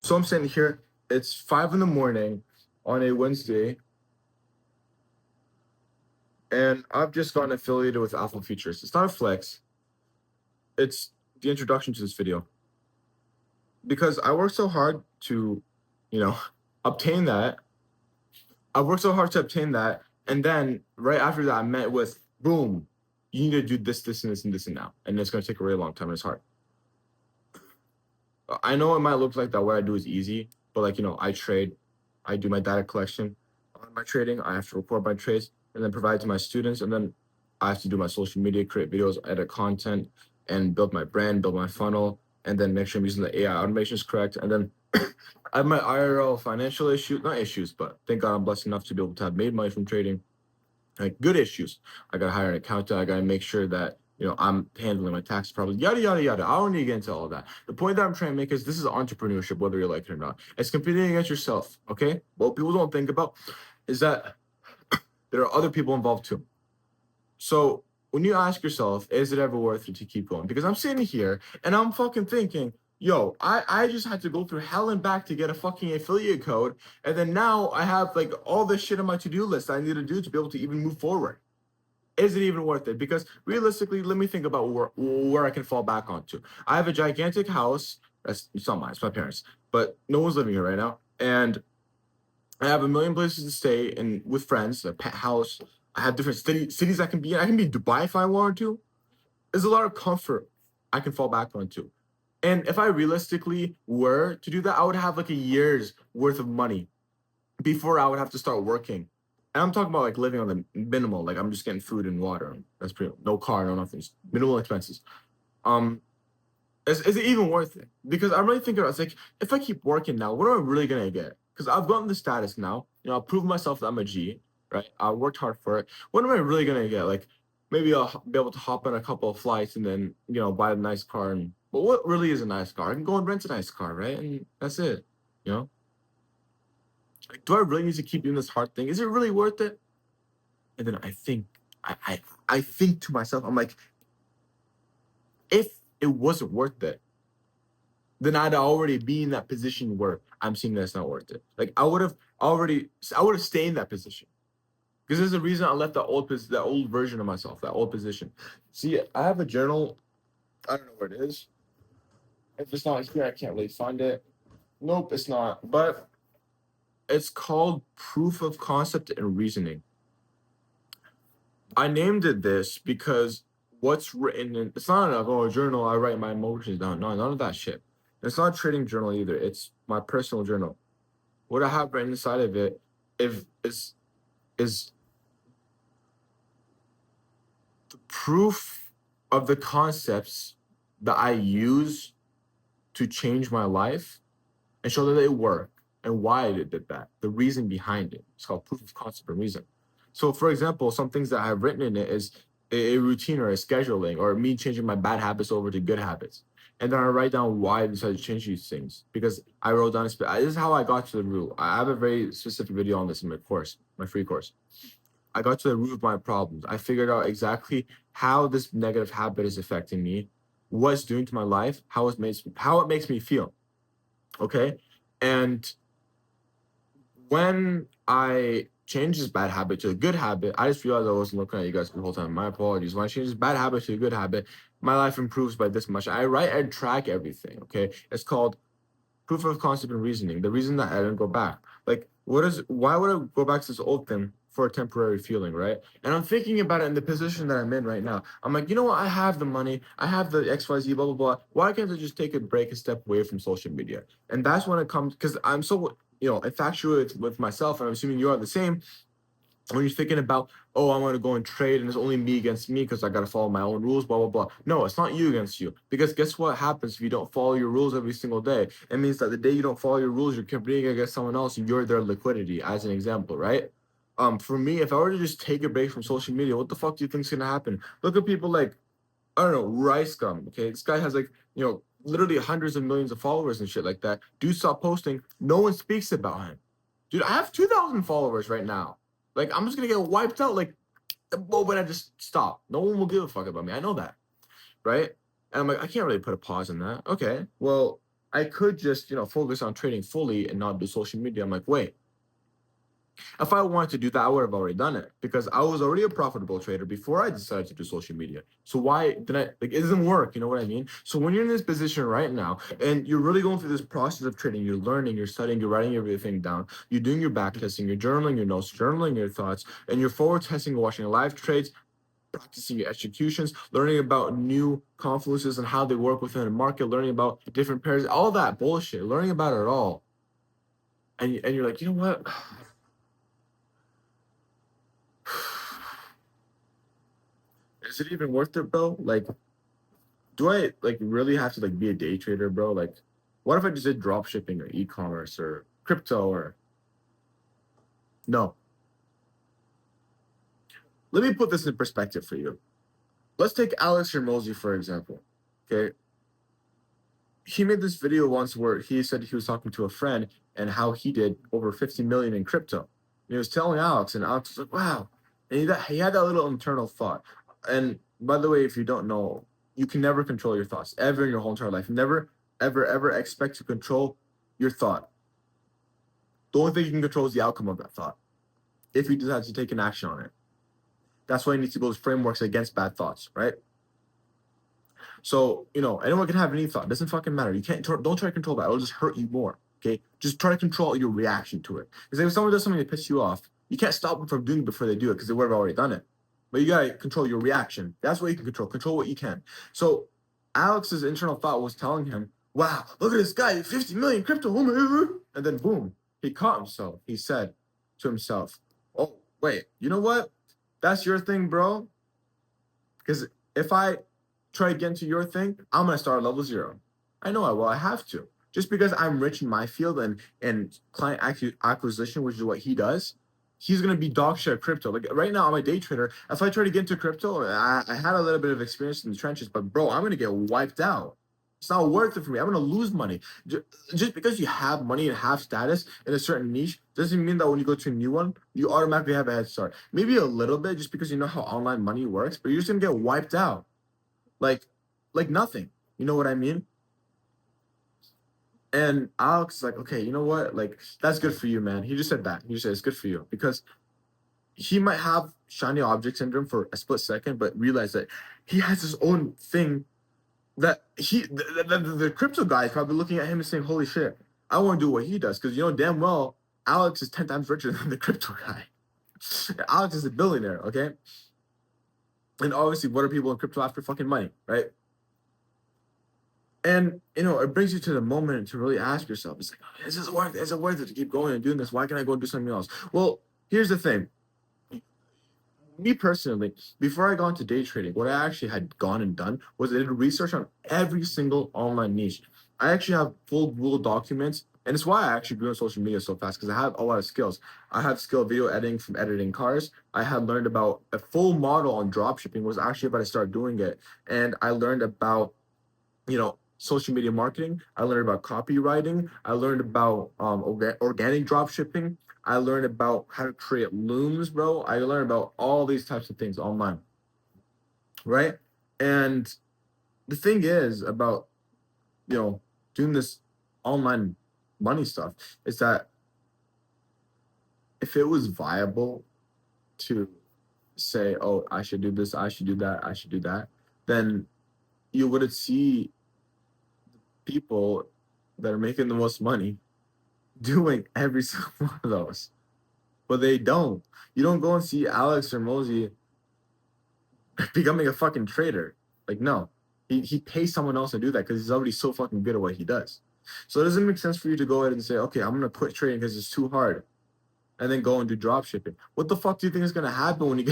So I'm sitting here. It's 5 in the morning on a Wednesday, and I've just gotten affiliated with Alpha Futures. It's not a flex. It's the introduction to this video because I worked so hard to, you know, obtain that. I worked so hard to obtain that, and then right after that, I met with boom. You need to do this, this, and this, and this, and now, and it's going to take a really long time. And it's hard. I know it might look like that what I do is easy, but I trade, I do my data collection on my trading. I have to record my trades and then provide to my students, and then I have to do my social media, create videos, edit content, and build my brand, build my funnel, and then make sure I'm using the AI automations correct. And then I have my IRL financial issues, not issues, but thank God I'm blessed enough to be able to have made money from trading. Like good issues. I gotta hire an accountant. I gotta make sure that I'm handling my tax problems. Yada yada yada. I don't need to get into all that. The point that I'm trying to make is this is entrepreneurship, whether you like it or not. It's competing against yourself. Okay. What people don't think about is that there are other people involved too. So when you ask yourself, is it ever worth it to keep going? Because I'm sitting here and I'm fucking thinking, yo, I just had to go through hell and back to get a fucking affiliate code. And then now I have like all this shit on my to-do list I need to do to be able to even move forward. Is it even worth it? Because realistically, let me think about where I can fall back onto. I have a gigantic house. It's not mine, it's my parents, but no one's living here right now. And I have a million places to stay and with friends, a pet house. I have different cities I can be in. I can be in Dubai if I wanted to. There's a lot of comfort I can fall back onto. And if I realistically were to do that, I would have like a year's worth of money before I would have to start working. And I'm talking about like living on the minimal, like I'm just getting food and water. That's pretty no car, no nothing, minimal expenses. Um, is it even worth it? Because I'm really thinking about it's like if I keep working now, what am I really gonna get? Because I've gotten the status now. I've proven myself that I'm a G, right? I worked hard for it. What am I really gonna get? Like maybe I'll be able to hop on a couple of flights and then buy a nice car. And but what really is a nice car? I can go and rent a nice car, right? And that's it. You know, like, do I really need to keep doing this hard thing? Is it really worth it? And then I think, I think to myself, I'm like, if it wasn't worth it, then I'd already be in that position where I'm seeing that it's not worth it. Like I would have stayed in that position because there's a reason I left that old version of myself, that old position. See, I have a journal. I don't know where it is. If it's not here, I can't really find it. Nope, it's not. But it's called Proof of Concept and Reasoning. I named it this because what's written in it's not a journal. I write my emotions down. No, none of that shit. It's not a trading journal either. It's my personal journal. What I have written inside of it if is the proof of the concepts that I use to change my life and show that they work and why I did that. The reason behind it. It's called proof of concept and reason. So, for example, some things that I've written in it is a routine or a scheduling or me changing my bad habits over to good habits. And then I write down why I decided to change these things because I wrote down, this is how I got to the root. I have a very specific video on this in my course, my free course. I got to the root of my problems. I figured out exactly how this negative habit is affecting me, what it's doing to my life, how it makes me feel. Okay. And when I changed this bad habit to a good habit, I just realized I wasn't looking at you guys the whole time. My apologies. When I change this bad habit to a good habit, my life improves by this much. I write and track everything. Okay. It's called proof of concept and reasoning. The reason that I didn't go back. Like, why would I go back to this old thing for a temporary feeling, right? And I'm thinking about it in the position that I'm in right now. I'm like, you know what? I have the money. I have the XYZ, blah, blah, blah. Why can't I just take a break, a step away from social media? And that's when it comes, because I'm so, infatuated with myself, and I'm assuming you are the same. When you're thinking about, oh, I want to go and trade and it's only me against me because I got to follow my own rules, blah, blah, blah. No, it's not you against you. Because guess what happens if you don't follow your rules every single day? It means that the day you don't follow your rules, you're competing against someone else and you're their liquidity, as an example, right? For me, if I were to just take a break from social media, what the fuck do you think is going to happen? Look at people like, I don't know, Rice Gum, okay? This guy has like, literally hundreds of millions of followers and shit like that. Dude, stop posting. No one speaks about him. Dude, I have 2,000 followers right now. Like, I'm just gonna get wiped out like the moment I just stop. No one will give a fuck about me. I know that, right? And I'm like, I can't really put a pause on that. Okay, well, I could just, focus on trading fully and not do social media. I'm like, wait, if I wanted to do that, I would have already done it because I was already a profitable trader before I decided to do social media. So why did I, like, it doesn't work. You know what I mean? So when you're in this position right now and you're really going through this process of trading, you're learning, you're studying, you're writing everything down, you're doing your back testing, you're journaling your notes, journaling your thoughts, and you're forward testing, watching live trades, practicing your executions, learning about new confluences and how they work within a market, learning about different pairs, all that bullshit, learning about it all. And you're like, you know what? Is it even worth it, bro? Like, do I like really have to like be a day trader, bro? Like, what if I just did drop shipping or e-commerce or crypto or no? Let me put this in perspective for you. Let's take Alex Hormozy, for example. Okay. He made this video once where he said he was talking to a friend and how he did over 50 million in crypto. And he was telling Alex, and Alex was like, wow. And he had that little internal thought. And by the way, if you don't know, you can never control your thoughts ever in your whole entire life. Never, ever, ever expect to control your thought. The only thing you can control is the outcome of that thought if you decide to take an action on it. That's why you need to build frameworks against bad thoughts, right? So, anyone can have any thought. It doesn't fucking matter. You can't, don't try to control that. It'll just hurt you more. Okay. Just try to control your reaction to it. Because if someone does something that pisses you off, you can't stop them from doing it before they do it because they would have already done it. But you gotta control your reaction. That's what you can control. Control what you can. So Alex's internal thought was telling him, wow, look at this guy, 50 million crypto. And then boom, he caught himself. He said to himself, oh, wait, you know what? That's your thing, bro. Because if I try to get into your thing, I'm gonna start at level 0. I know I will. I have to. Just because I'm rich in my field and client acquisition, which is what he does, he's gonna be dog shit at crypto. Like right now, I'm a day trader. If I try to get into crypto, I had a little bit of experience in the trenches, but bro, I'm gonna get wiped out. It's not worth it for me. I'm gonna lose money. Just because you have money and have status in a certain niche doesn't mean that when you go to a new one, you automatically have a head start. Maybe a little bit, just because you know how online money works, but you're just gonna get wiped out. Like nothing. You know what I mean? And Alex is like, okay, you know what? Like, that's good for you, man. He just said that. He just said it's good for you because he might have shiny object syndrome for a split second, but realize that he has his own thing that the crypto guy is probably looking at him and saying, holy shit, I want to do what he does. Because damn well, Alex is 10 times richer than the crypto guy. Alex is a billionaire, okay? And obviously, what are people in crypto after? Fucking money, right? And it brings you to the moment to really ask yourself, it's like, is this worth it? Is it worth it to keep going and doing this? Why can't I go and do something else? Well, here's the thing. Me personally, before I got into day trading, what I actually had gone and done was I did research on every single online niche. I actually have full Google documents, and it's why I actually grew on social media so fast because I have a lot of skills. I have skill video editing from editing cars. I had learned about a full model on drop shipping, was actually about to start doing it. And I learned about, social media marketing. I learned about copywriting. I learned about organic drop shipping. I learned about how to create looms, bro. I learned about all these types of things online, right? And the thing is about, doing this online money stuff is that if it was viable to say, oh, I should do this, I should do that, I should do that, then you would see people that are making the most money doing every single one of those. But they don't. You don't go and see Alex Hormozy becoming a fucking trader. Like, no. He pays someone else to do that because he's already so fucking good at what he does. So it doesn't make sense for you to go ahead and say, okay, I'm gonna quit trading because it's too hard, and then go and do drop shipping. What the fuck do you think is gonna happen when you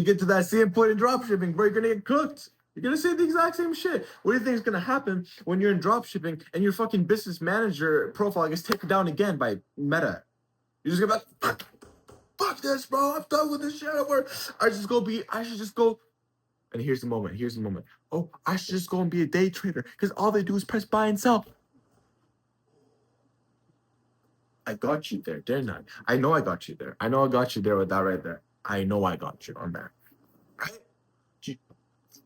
get to that same point in drop shipping, bro? You're gonna get cooked. You're gonna say the exact same shit. What do you think is gonna happen when you're in drop shipping and your fucking business manager profile gets taken down again by Meta? You're just gonna be like, fuck this, bro. I'm done with this shit. I should just go. And here's the moment. Oh, I should just go and be a day trader because all they do is press buy and sell. I got you there, didn't I? I know I got you there. I know I got you there with that right there. I know I got you on that. Right? You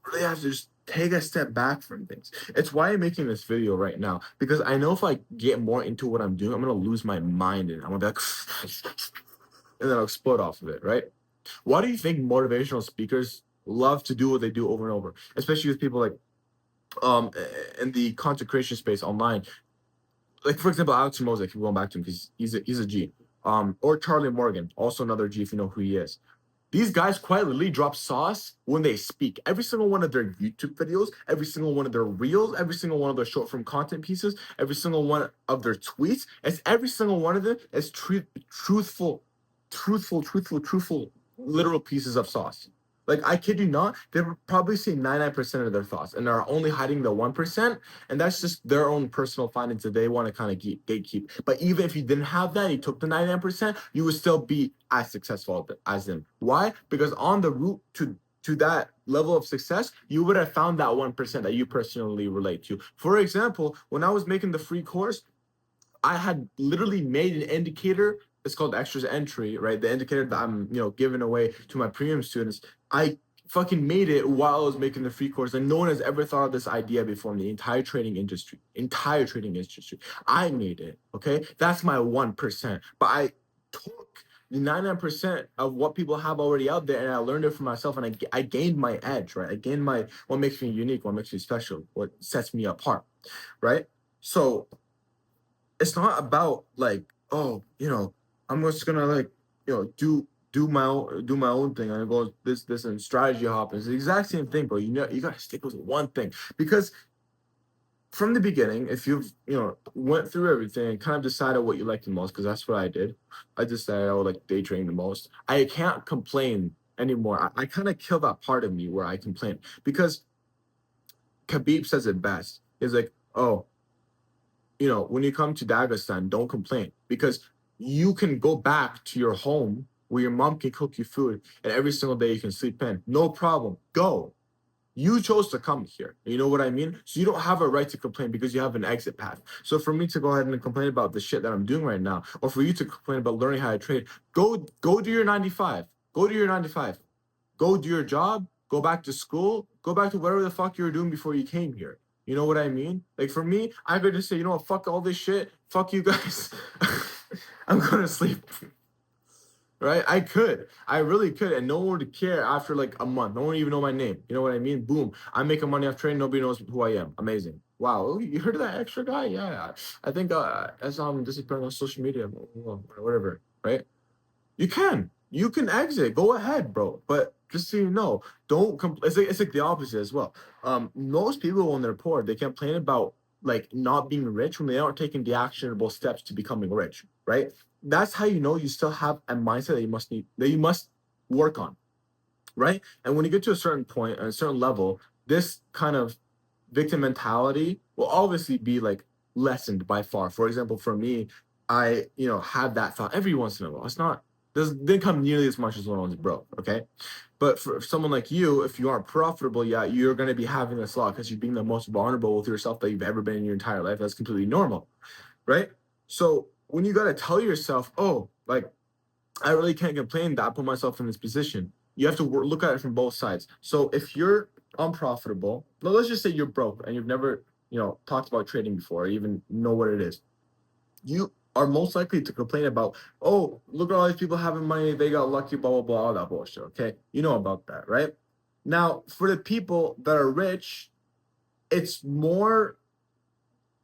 really have to just take a step back from things. It's why I'm making this video right now, because I know if I get more into what I'm doing, I'm gonna lose my mind and I'm gonna be like, and then I'll explode off of it, right? Why do you think motivational speakers love to do what they do over and over, especially with people like um in the content creation space online? Like for example, Alex Mose, I keep going back to him because he's a G. Or Charlie Morgan, also another G if you know who he is. These guys quite literally drop sauce when they speak. Every single one of their YouTube videos, every single one of their reels, every single one of their short form content pieces, every single one of their tweets, it's every single one of them is truthful, literal pieces of sauce. Like I kid you not, they would probably say 99% of their thoughts and are only hiding the 1%. And that's just their own personal findings that they want to kind of gatekeep. But even if you didn't have that, you took the 99%, you would still be as successful as them. Why? Because on the route to that level of success, you would have found that 1% that you personally relate to. For example, when I was making the free course, I had literally made an indicator. It's called extras entry, right? The indicator that I'm, giving away to my premium students. I fucking made it while I was making the free course, and no one has ever thought of this idea before in the entire trading industry. I made it. Okay, that's my 1%. But I took the 99% of what people have already out there, and I learned it for myself, and I gained my edge, right? I gained what makes me unique, what makes me special, what sets me apart, right? So it's not about like, oh, I'm just gonna like, do my own thing and go this and strategy hop. It's the exact same thing, bro. You gotta stick with one thing, because from the beginning, if you've went through everything and kind of decided what you like the most, because that's what I did. I decided I would like day trading the most. I can't complain anymore. I kind of kill that part of me where I complain, because Khabib says it best. He's like, oh, when you come to Dagestan, don't complain, because you can go back to your home where your mom can cook you food and every single day you can sleep in. No problem. Go. You chose to come here. You know what I mean? So you don't have a right to complain because you have an exit path. So for me to go ahead and complain about the shit that I'm doing right now, or for you to complain about learning how to trade, go do your 95. Go do your 95. Go do your job. Go back to school. Go back to whatever the fuck you were doing before you came here. You know what I mean? Like for me, I could just say, what, fuck all this shit. Fuck you guys. I'm gonna sleep. Right? I really could. And no one would care after like a month. No one would even know my name. You know what I mean? Boom. I'm making money off trading. Nobody knows who I am. Amazing. Wow. You heard of that extra guy? Yeah. I think as disappearing on social media or whatever, right? You can exit. Go ahead, bro. But just so you know, don't it's like the opposite as well. Most people when they're poor, they complain about like not being rich when they aren't taking the actionable steps to becoming rich, right? That's how you know you still have a mindset that you must work on, right? And when you get to a certain point, a certain level, this kind of victim mentality will obviously be like lessened by far. For example, for me, I had that thought every once in a while. It's not didn't come nearly as much as when I was broke, okay? But for someone like you, if you aren't profitable yet, you're going to be having this a lot because you're being the most vulnerable with yourself that you've ever been in your entire life. That's completely normal, right? So when you got to tell yourself, oh, like, I really can't complain that I put myself in this position, you have to look at it from both sides. So if you're unprofitable, let's just say you're broke and you've never, talked about trading before or even know what it is, you are most likely to complain about, oh, look at all these people having money, they got lucky, blah, blah, blah, all that bullshit, okay? You know about that, right? Now, for the people that are rich, it's more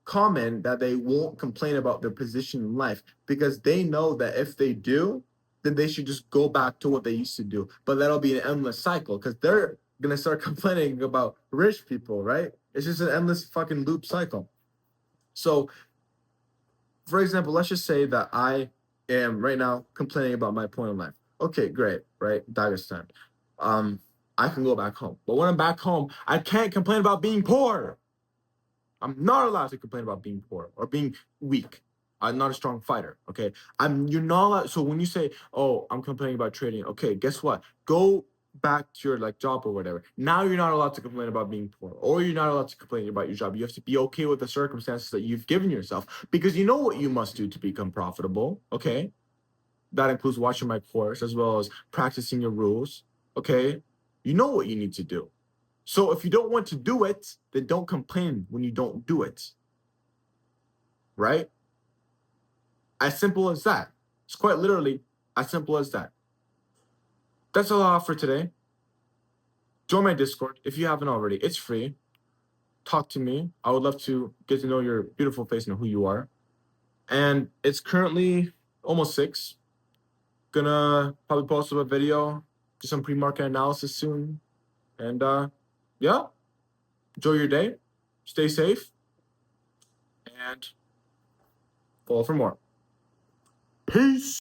common that they won't complain about their position in life because they know that if they do, then they should just go back to what they used to do. But that'll be an endless cycle because they're going to start complaining about rich people, right? It's just an endless fucking loop cycle. So, for example, let's just say that I am right now complaining about my point in life. Okay, great, right? Dagestan. I can go back home. But when I'm back home, I can't complain about being poor. I'm not allowed to complain about being poor or being weak. I'm not a strong fighter. Okay. You're not allowed. So when you say, oh, I'm complaining about trading, okay, guess what? Go back to your like job or whatever. Now you're not allowed to complain about being poor, or you're not allowed to complain about your job. You have to be okay with the circumstances that you've given yourself because you know what you must do to become profitable. Okay. That includes watching my course as well as practicing your rules. Okay. You know what you need to do. So if you don't want to do it, then don't complain when you don't do it. Right? As simple as that. It's quite literally as simple as that. That's all I have for today. Join my Discord if you haven't already. It's free. Talk to me. I would love to get to know your beautiful face and who you are. And it's currently almost 6. Gonna probably post up a video, do some pre-market analysis soon. And yeah, enjoy your day. Stay safe. And follow for more. Peace.